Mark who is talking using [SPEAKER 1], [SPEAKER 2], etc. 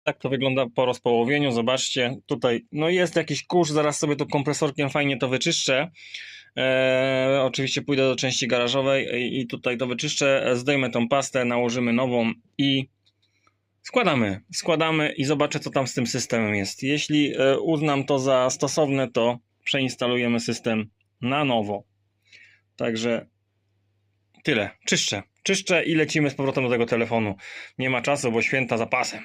[SPEAKER 1] Tak to wygląda po rozpołowieniu. Zobaczcie, tutaj no jest jakiś kurz, zaraz sobie tu kompresorkiem fajnie to wyczyszczę. Oczywiście pójdę do części garażowej i tutaj to wyczyszczę, zdejmę tą pastę, nałożymy nową i składamy i zobaczę, co tam z tym systemem jest. Jeśli uznam to za stosowne, to przeinstalujemy system na nowo. Także tyle. Czyszczę i lecimy z powrotem do tego telefonu. Nie ma czasu, bo święta za pasem.